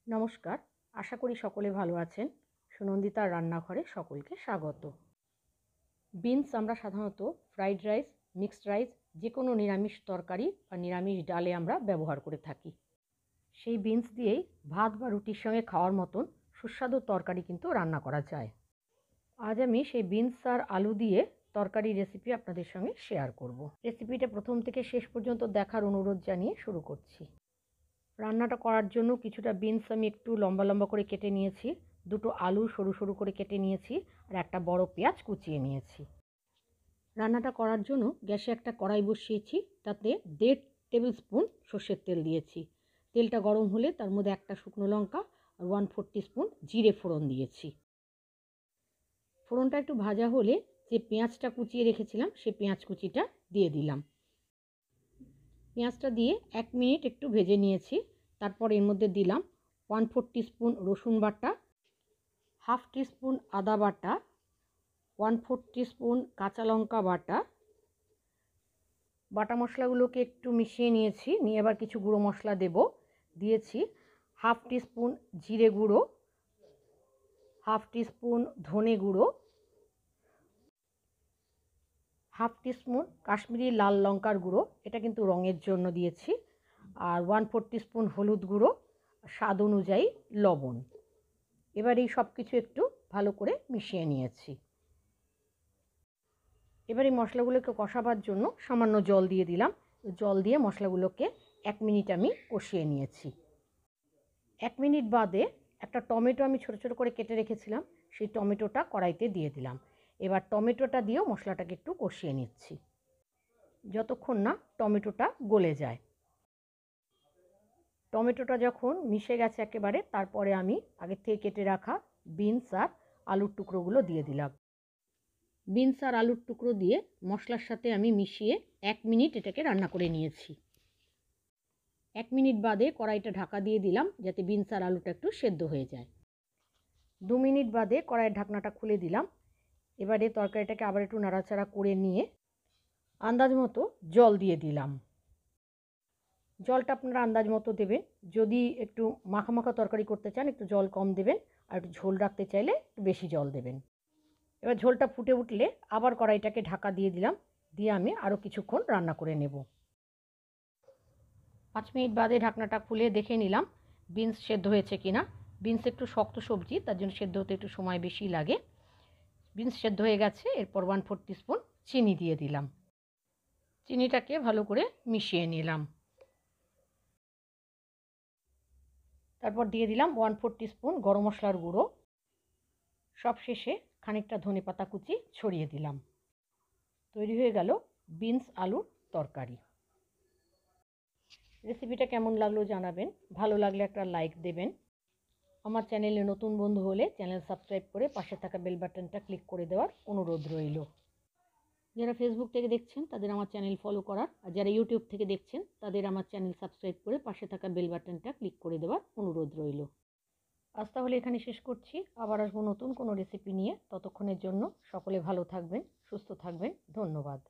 নমস্কার, আশা করি সকলে ভালো আছেন। সুনন্দিতার রান্নাঘরে সকলকে স্বাগত। বিনস আমরা সাধারণত ফ্রাইড রাইস, মিক্সড রাইস, যে কোনো নিরামিষ তরকারি বা নিরামিষ ডালে আমরা ব্যবহার করে থাকি। সেই বিনস দিয়েই ভাত বা রুটির সঙ্গে খাওয়ার মতন সুস্বাদু তরকারি কিন্তু রান্না করা যায়। আজ আমি সেই বিনস আর আলু দিয়ে তরকারি রেসিপি আপনাদের সঙ্গে শেয়ার করব। রেসিপিটা প্রথম থেকে শেষ পর্যন্ত দেখার অনুরোধ জানিয়ে শুরু করছি। রান্নাটা করার জন্য কিছুটা বিনস আমি একটু লম্বা লম্বা করে কেটে নিয়েছি, দুটো আলু সরু সরু করে কেটে নিয়েছি, আর একটা বড় পেঁয়াজ কুচিয়ে নিয়েছি। রান্নাটা করার জন্য গ্যাসে একটা কড়াই বসিয়েছি, তাতে 1.5 টেবিল স্পুন সর্ষের তেল দিয়েছি। তেলটা গরম হলে তার মধ্যে একটা শুকনো লঙ্কা আর 1/4 টিস্পুন জিরে ফোড়ন দিয়েছি। ফোড়নটা একটু ভাজা হলে যে পেঁয়াজটা কুচিয়ে রেখেছিলাম সেই পেঁয়াজ কুচিটা দিয়ে দিলাম। পেঁয়াজটা দিয়ে 1 মিনিট একটু ভেজে নিয়েছি। তারপর এর মধ্যে দিলাম 1/4 টিস্পুন রসুন বাটা, 1/2 টিস্পুন আদা বাটা, 1/4 টিস্পুন কাঁচা লঙ্কা বাটা। বাটা মশলাগুলোকে একটু মিশিয়ে নিয়েছি, নিয়ে এবার কিছু গুঁড়ো মশলা দেব। দিয়েছি 1/2 টিস্পুন জিরে গুঁড়ো, 1/2 টিস্পুন ধনে গুঁড়ো, 1/2 টিস্পুন কাশ্মীরি লাল লঙ্কার গুঁড়ো, এটা কিন্তু রঙের জন্য দিয়েছি, আর 1/4 টিস্পুন হলুদ গুঁড়ো, স্বাদ অনুযায়ী লবণ। এবার এই সব কিছু একটু ভালো করে মিশিয়ে নিয়েছি। এবার এই মশলাগুলোকে কষাবার জন্য সামান্য জল দিয়ে দিলাম। জল দিয়ে মশলাগুলোকে 1 মিনিট আমি কষিয়ে নিয়েছি। 1 মিনিট বাদে একটা টমেটো আমি ছোটো ছোটো করে কেটে রেখেছিলাম, সেই টমেটোটা কড়াইতে দিয়ে দিলাম। এবার টমেটোটা দিয়েও মশলাটাকে একটু কষিয়ে নিচ্ছি, যতক্ষণ না টমেটোটা গলে যায়। টমেটোটা যখন মিশে গেছে একেবারে, তারপরে আমি আগে থেকে কেটে রাখা বিনস আর আলুর টুকরোগুলো দিয়ে দিলাম। বিনস আর আলুর টুকরো দিয়ে মশলার সাথে আমি মিশিয়ে 1 মিনিট এটাকে রান্না করে নিয়েছি। 1 মিনিট বাদে কড়াইটা ঢাকা দিয়ে দিলাম, যাতে বিনস আর আলুটা একটু সেদ্ধ হয়ে যায়। 2 মিনিট বাদে কড়াইয়ের ঢাকনাটা খুলে দিলাম। এবারে তরকারিটাকে আবার একটু নাড়াচাড়া করে নিয়ে আন্দাজ মতো জল দিয়ে দিলাম। জলটা আপনারা আন্দাজ মতো দেবেন। যদি একটু মাখা মাখা তরকারি করতে চান একটু জল কম দেবেন, আর একটু ঝোল রাখতে চাইলে একটু বেশি জল দেবেন। এবার ঝোলটা ফুটে উঠলে আবার কড়াইটাকে ঢাকা দিয়ে দিলাম, দিয়ে আমি আরও কিছুক্ষণ রান্না করে নেব। 5 মিনিট বাদে ঢাকনাটা খুলে দেখে নিলাম বিনস সেদ্ধ হয়েছে কিনা। বিনস একটু শক্ত সবজি, তার জন্য সেদ্ধ হতে একটু সময় বেশি লাগে। বিনস সেদ্ধ হয়ে গেছে। এরপর 1/4 টিস্পুন চিনি দিয়ে দিলাম। চিনিটাকে ভালো করে মিশিয়ে নিলাম। তারপর দিয়ে দিলাম 1/4 টিস্পুন গরম মশলার গুঁড়ো। সবশেষে খানিকটা ধনেপাতা কুচি ছড়িয়ে দিলাম। তৈরি হয়ে গেল বিনস আলুর তরকারি। রেসিপিটা কেমন লাগলো জানাবেন। ভালো লাগলে একটা লাইক দেবেন। আমার চ্যানেলে নতুন বন্ধু হলে চ্যানেল সাবস্ক্রাইব করে পাশে থাকা বেল বাটনটা ক্লিক করে দেওয়ার অনুরোধ রইল। যারা ফেসবুক থেকে দেখছেন তাদের আমার চ্যানেল ফলো করার, আর যারা ইউটিউব থেকে দেখছেন তাদের আমার চ্যানেল সাবস্ক্রাইব করে পাশে থাকা বেল বাটনটা ক্লিক করে দেওয়ার অনুরোধ রইল। আজ তাহলে এখানে শেষ করছি। আবার আসবো নতুন কোনো রেসিপি নিয়ে। ততক্ষণের জন্য সকলে ভালো থাকবেন, সুস্থ থাকবেন। ধন্যবাদ।